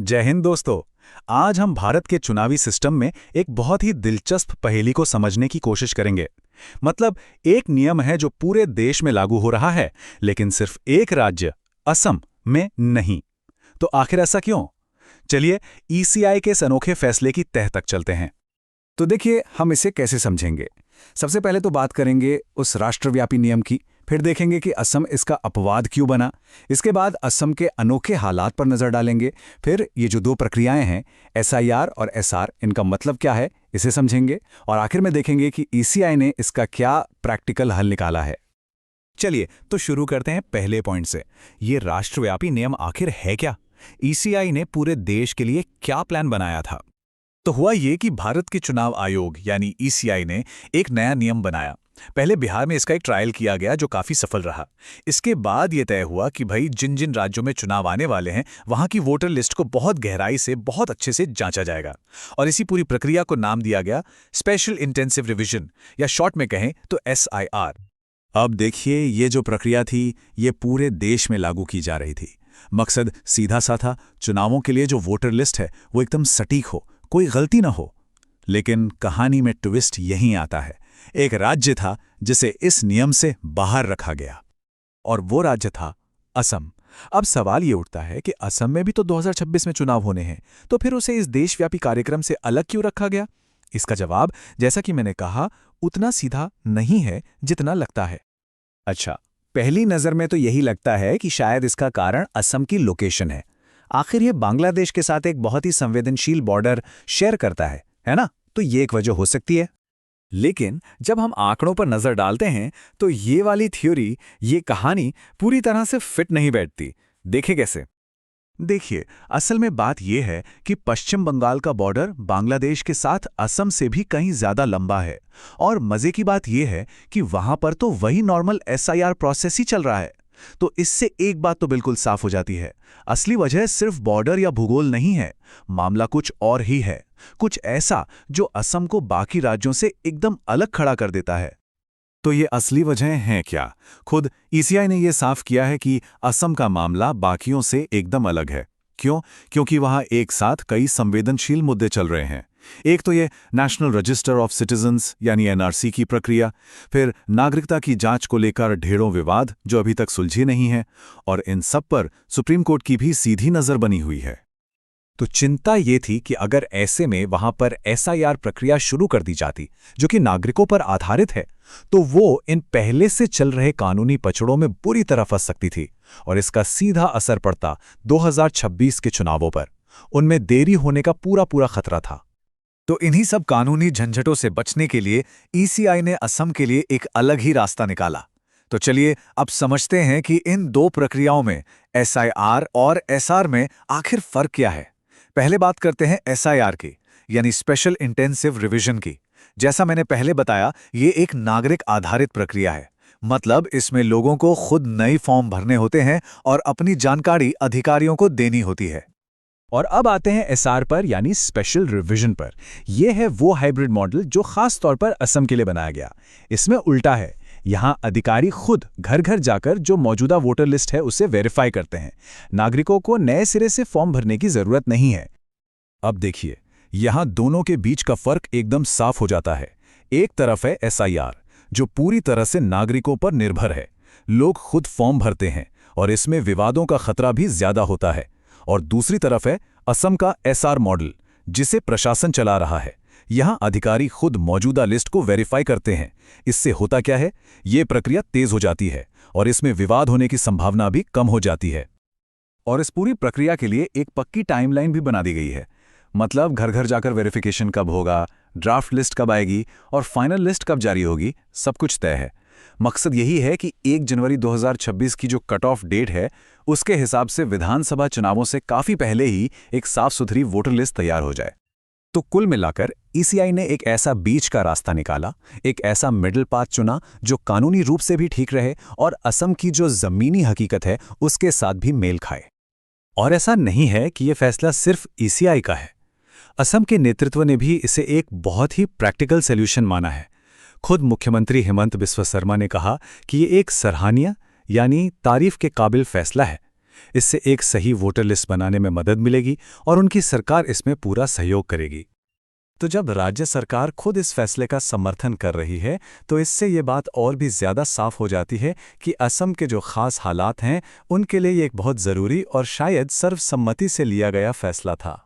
जय हिंद दोस्तों। आज हम भारत के चुनावी सिस्टम में एक बहुत ही दिलचस्प पहेली को समझने की कोशिश करेंगे। मतलब एक नियम है जो पूरे देश में लागू हो रहा है, लेकिन सिर्फ एक राज्य असम में नहीं। तो आखिर ऐसा क्यों? चलिए ईसीआई के इस अनोखे फैसले की तह तक चलते हैं। तो देखिए, हम इसे कैसे समझेंगे। सबसे पहले तो बात करेंगे उस राष्ट्रव्यापी नियम की, फिर देखेंगे कि असम इसका अपवाद क्यों बना। इसके बाद असम के अनोखे हालात पर नजर डालेंगे। फिर ये जो दो प्रक्रियाएं हैं, एसआईआर और एसआर, इनका मतलब क्या है इसे समझेंगे। और आखिर में देखेंगे कि ईसीआई ने इसका क्या प्रैक्टिकल हल निकाला है। चलिए तो शुरू करते हैं पहले पॉइंट से। ये राष्ट्रव्यापी नियम आखिर है क्या? ईसीआई ने पूरे देश के लिए क्या प्लान बनाया था? तो हुआ ये कि भारत के चुनाव आयोग यानी ईसीआई ने एक नया नियम बनाया। पहले बिहार में इसका एक ट्रायल किया गया जो काफी सफल रहा। इसके बाद ये तय हुआ कि भाई जिन जिन राज्यों में चुनाव आने वाले हैं वहां की वोटर लिस्ट को बहुत गहराई से, बहुत अच्छे से जांचा जाएगा। और इसी पूरी प्रक्रिया को नाम दिया गया स्पेशल इंटेंसिव रिवीजन, या शॉर्ट में कहें तो एसआईआर। अब देखिए, ये जो प्रक्रिया थी ये पूरे देश में लागू की जा रही थी। मकसद सीधा सा था, चुनावों के लिए जो वोटर लिस्ट है वो एकदम सटीक हो, कोई गलती ना हो। लेकिन कहानी में ट्विस्ट यहीं आता है। एक राज्य था जिसे इस नियम से बाहर रखा गया, और वो राज्य था असम। अब सवाल ये उठता है कि असम में भी तो 2026 में चुनाव होने हैं, तो फिर उसे इस देशव्यापी कार्यक्रम से अलग क्यों रखा गया? इसका जवाब, जैसा कि मैंने कहा, उतना सीधा नहीं है जितना लगता है। अच्छा, पहली नज़र में तो यही लगता है कि शायद इसका कारण असम की लोकेशन है। आखिर ये बांग्लादेश के साथ एक बहुत ही संवेदनशील बॉर्डर शेयर करता है ना? तो ये एक वजह हो सकती है। लेकिन जब हम आंकड़ों पर नजर डालते हैं तो ये वाली थ्योरी, ये कहानी पूरी तरह से फिट नहीं बैठती। देखें कैसे। देखिए, असल में बात यह है कि पश्चिम बंगाल का बॉर्डर बांग्लादेश के साथ असम से भी कहीं ज्यादा लंबा है। और मजे की बात यह है कि वहां पर तो वही नॉर्मल एसआईआर प्रोसेस ही चल रहा है। तो इससे एक बात तो बिल्कुल साफ हो जाती है, असली वजह सिर्फ बॉर्डर या भूगोल नहीं है। मामला कुछ और ही है, कुछ ऐसा जो असम को बाकी राज्यों से एकदम अलग खड़ा कर देता है। तो ये असली वजह हैं क्या? खुद ईसीआई ने ये साफ किया है कि असम का मामला बाकियों से एकदम अलग है। क्यों? क्योंकि वहां एक साथ कई संवेदनशील मुद्दे चल रहे हैं। एक तो ये नेशनल रजिस्टर ऑफ सिटीजन्स यानी एनआरसी की प्रक्रिया, फिर नागरिकता की जांच को लेकर ढेरों विवाद जो अभी तक सुलझे नहीं हैं, और इन सब पर सुप्रीम कोर्ट की भी सीधी नजर बनी हुई है। तो चिंता ये थी कि अगर ऐसे में वहां पर एसआईआर प्रक्रिया शुरू कर दी जाती जो कि नागरिकों पर आधारित है, तो वो इन पहले से चल रहे कानूनी पचड़ों में बुरी तरह फंस सकती थी, और इसका सीधा असर पड़ता 2026 के चुनावों पर। उनमें देरी होने का पूरा पूरा खतरा था। तो इन्हीं सब कानूनी झंझटों से बचने के लिए ईसीआई ने असम के लिए एक अलग ही रास्ता निकाला। तो चलिए अब समझते हैं कि इन दो प्रक्रियाओं में, एसआईआर और एसआर में, आखिर फर्क क्या है। पहले बात करते हैं एसआईआर की, यानी स्पेशल इंटेंसिव रिवीजन की। जैसा मैंने पहले बताया, ये एक नागरिक आधारित प्रक्रिया है। मतलब इसमें लोगों को खुद नए फॉर्म भरने होते हैं और अपनी जानकारी अधिकारियों को देनी होती है। और अब आते हैं एसआर पर, यानी स्पेशल रिवीजन पर। यह है वो हाइब्रिड मॉडल जो खास तौर पर असम के लिए बनाया गया। इसमें उल्टा है, यहां अधिकारी खुद घर घर जाकर जो मौजूदा वोटर लिस्ट है उसे वेरीफाई करते हैं। नागरिकों को नए सिरे से फॉर्म भरने की जरूरत नहीं है। अब देखिए, यहां दोनों के बीच का फर्क एकदम साफ हो जाता है। एक तरफ है एसआईआर, जो पूरी तरह से नागरिकों पर निर्भर है। लोग खुद फॉर्म भरते हैं और इसमें विवादों का खतरा भी ज्यादा होता है। और दूसरी तरफ है असम का एसआर मॉडल, जिसे प्रशासन चला रहा है। यहां अधिकारी खुद मौजूदा लिस्ट को वेरीफाई करते हैं। इससे होता क्या है, ये प्रक्रिया तेज हो जाती है और इसमें विवाद होने की संभावना भी कम हो जाती है। और इस पूरी प्रक्रिया के लिए एक पक्की टाइमलाइन भी बना दी गई है। मतलब घर घर जाकर वेरिफिकेशन कब होगा, ड्राफ्ट लिस्ट कब आएगी और फाइनल लिस्ट कब जारी होगी, सब कुछ तय है। मकसद यही है कि 1 जनवरी 2026 की जो कट ऑफ डेट है, उसके हिसाब से विधानसभा चुनावों से काफी पहले ही एक साफ सुथरी वोटर लिस्ट तैयार हो जाए। तो कुल मिलाकर ईसीआई ने एक ऐसा बीच का रास्ता निकाला, एक ऐसा मिडिल पाथ चुना जो कानूनी रूप से भी ठीक रहे और असम की जो जमीनी हकीकत है उसके साथ भी मेल खाए। और ऐसा नहीं है कि यह फैसला सिर्फ ईसीआई का है। असम के नेतृत्व ने भी इसे एक बहुत ही प्रैक्टिकल सॉल्यूशन माना है। खुद मुख्यमंत्री हेमंत बिस्वा शर्मा ने कहा कि ये एक सराहनीय, यानी तारीफ के काबिल फैसला है। इससे एक सही वोटर लिस्ट बनाने में मदद मिलेगी और उनकी सरकार इसमें पूरा सहयोग करेगी। तो जब राज्य सरकार खुद इस फैसले का समर्थन कर रही है, तो इससे ये बात और भी ज़्यादा साफ हो जाती है कि असम के जो खास हालात हैं, उनके लिए ये एक बहुत ज़रूरी और शायद सर्वसम्मति से लिया गया फैसला था।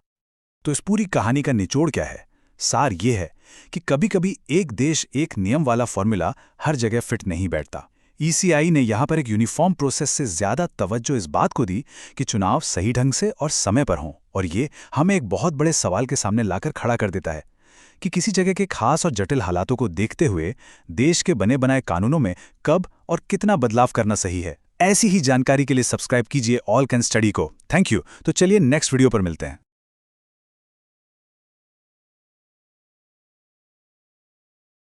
तो इस पूरी कहानी का निचोड़ क्या है? सार ये है कि कभी-कभी एक देश एक नियम वाला फॉर्मूला हर जगह फिट नहीं बैठता। ईसीआई ने यहाँ पर एक यूनिफॉर्म प्रोसेस से ज़्यादा तवज्जो इस बात को दी कि चुनाव सही ढंग से और समय पर हों, और ये हमें एक बहुत बड़े सवाल के सामने लाकर खड़ा कर देता है कि किसी जगह के खास और जटिल हालातों को देखते हुए देश के बने बनाए कानूनों में कब और कितना बदलाव करना सही है। ऐसी ही जानकारी के लिए सब्सक्राइब कीजिए ऑल कैन स्टडी को। Thank you. तो चलिए नेक्स्ट वीडियो पर मिलते हैं।